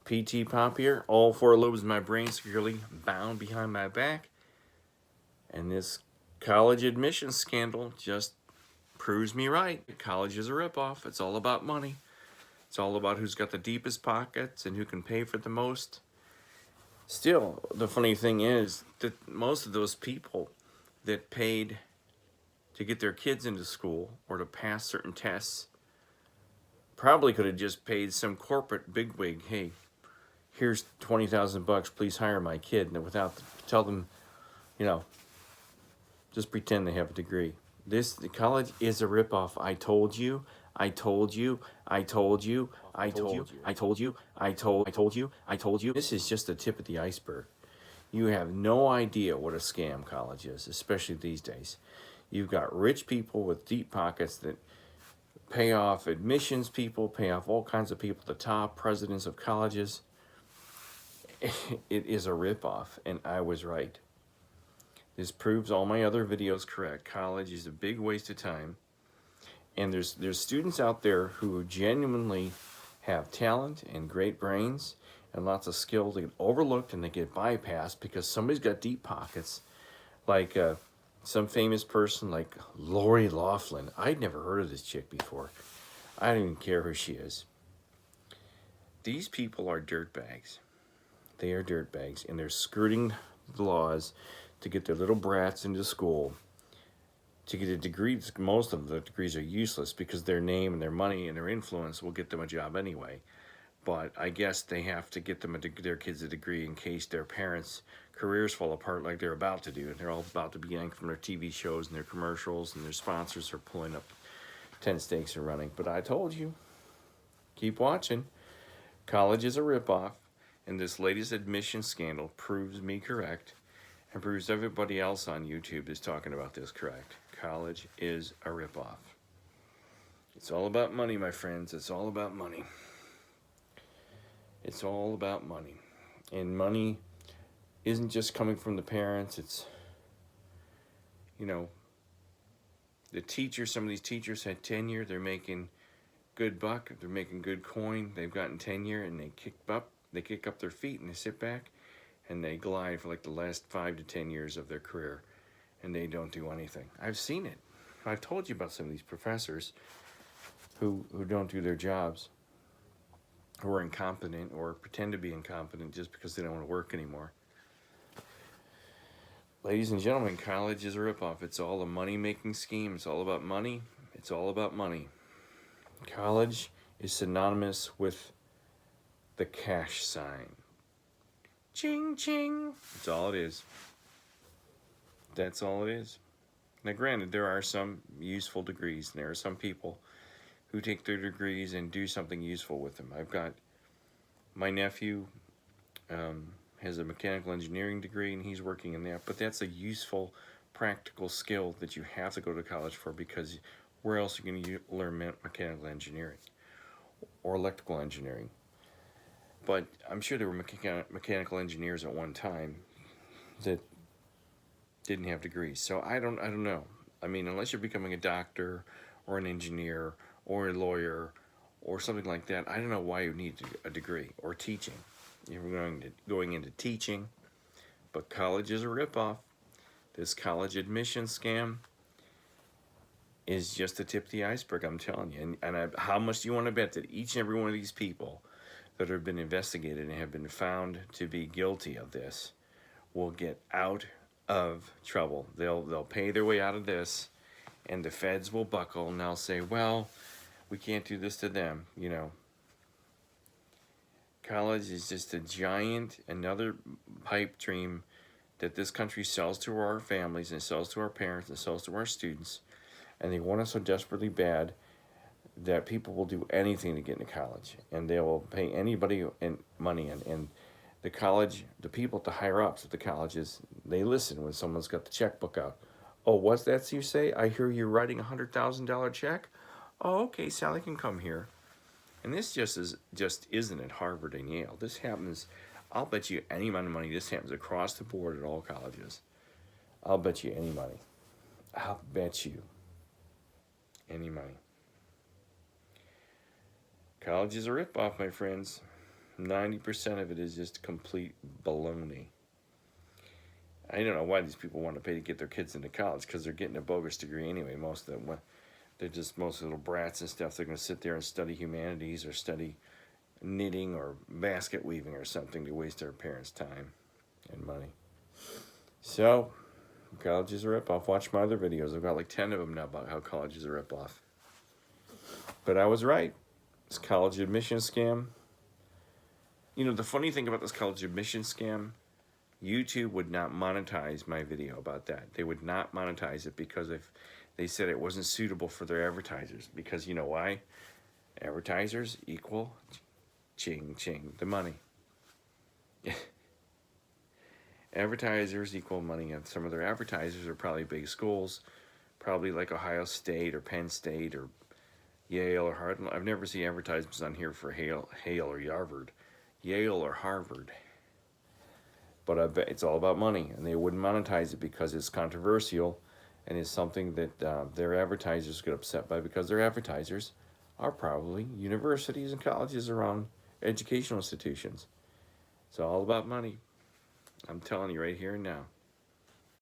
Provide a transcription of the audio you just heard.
PT Pop here. All four lobes of my brain securely bound behind my back. And this college admissions scandal just proves me right. College is a ripoff. It's all about money. It's all about who's got the deepest pockets and who can pay for the most. Still, the funny thing is that most of those people that paid to get their kids into school or to pass certain tests probably could have just paid some corporate bigwig, hey, here's 20,000 bucks, please hire my kid, and without tell them, just pretend they have a degree. The college is a ripoff. I told you. I told you. I told you. I told you. I told you. I told you. I told you. This is just the tip of the iceberg. You have no idea what a scam college is, especially these days. You've got rich people with deep pockets that pay off admissions people, pay off all kinds of people, the top presidents of colleges. It is a ripoff, and I was right. This proves all my other videos correct. College is a big waste of time. And there's students out there who genuinely have talent and great brains and lots of skill. They get overlooked and they get bypassed because somebody's got deep pockets. Like some famous person like Lori Loughlin. I'd never heard of this chick before. I don't even care who she is. These people are dirtbags. They are dirtbags, and they're skirting the laws to get their little brats into school, to get a degree. Most of the degrees are useless because their name and their money and their influence will get them a job anyway. But I guess they have to get their kids a degree in case their parents' careers fall apart like they're about to do. And they're all about to be yanked from their TV shows and their commercials, and their sponsors are pulling up 10 stakes and running. But I told you, keep watching. College is a ripoff, and this latest admission scandal proves me correct and proves everybody else on YouTube is talking about this correct. College is a ripoff. It's all about money, my friends. It's all about money. It's all about money. And money isn't just coming from the parents. It's, the teachers, some of these teachers had tenure. They're making good buck. They're making good coin. They've gotten tenure, and they kick up their feet and they sit back and they glide for like the last 5 to 10 years of their career, and they don't do anything. I've seen it. I've told you about some of these professors who don't do their jobs, who are incompetent or pretend to be incompetent just because they don't want to work anymore. Ladies and gentlemen, college is a ripoff. It's all a money-making scheme. It's all about money. It's all about money. College is synonymous with the cash sign. Ching, ching. That's all it is. That's all it is. Now, granted, there are some useful degrees, and there are some people who take their degrees and do something useful with them. I've got my nephew has a mechanical engineering degree, and he's working in that. But that's a useful, practical skill that you have to go to college for, because where else are you going to learn mechanical engineering or electrical engineering? But I'm sure there were mechanical engineers at one time that didn't have degrees. So I don't know. I mean, unless you're becoming a doctor or an engineer or a lawyer or something like that, I don't know why you need a degree, or teaching. You're going into teaching, but college is a ripoff. This college admission scam is just the tip of the iceberg, I'm telling you. And how much do you want to bet that each and every one of these people that have been investigated and have been found to be guilty of this will get out of trouble? They'll pay their way out of this, and the feds will buckle, and they'll say, well, we can't do this to them, College is just a giant, another pipe dream that this country sells to our families and sells to our parents and sells to our students, and they want us so desperately bad that people will do anything to get into college, and they will pay anybody money. And the college, the people at the higher ups at the colleges, they listen when someone's got the checkbook out. Oh, what's that you say? I hear you're writing $100,000 check. Oh, okay, Sally can come here. And this just isn't at Harvard and Yale. This happens, I'll bet you any amount of money, this happens across the board at all colleges. I'll bet you any money. I'll bet you any money. College is a ripoff, my friends. 90% of it is just complete baloney. I don't know why these people want to pay to get their kids into college, because they're getting a bogus degree anyway. Most of them, they're just most little brats and stuff. They're going to sit there and study humanities or study knitting or basket weaving or something to waste their parents' time and money. So, college is a ripoff. Watch my other videos. I've got like 10 of them now about how college is a ripoff. But I was right. This college admission scam. You know, the funny thing about this college admission scam, YouTube would not monetize my video about that. They would not monetize it because if they said it wasn't suitable for their advertisers. Because you know why? Advertisers equal ching ching, the money. Advertisers equal money, and some of their advertisers are probably big schools, probably like Ohio State or Penn State or Yale or Harvard. I've never seen advertisements on here for Hale or Harvard. Yale or Harvard. But I bet it's all about money, and they wouldn't monetize it because it's controversial and it's something that their advertisers get upset by, because their advertisers are probably universities and colleges around educational institutions. It's all about money. I'm telling you right here and now.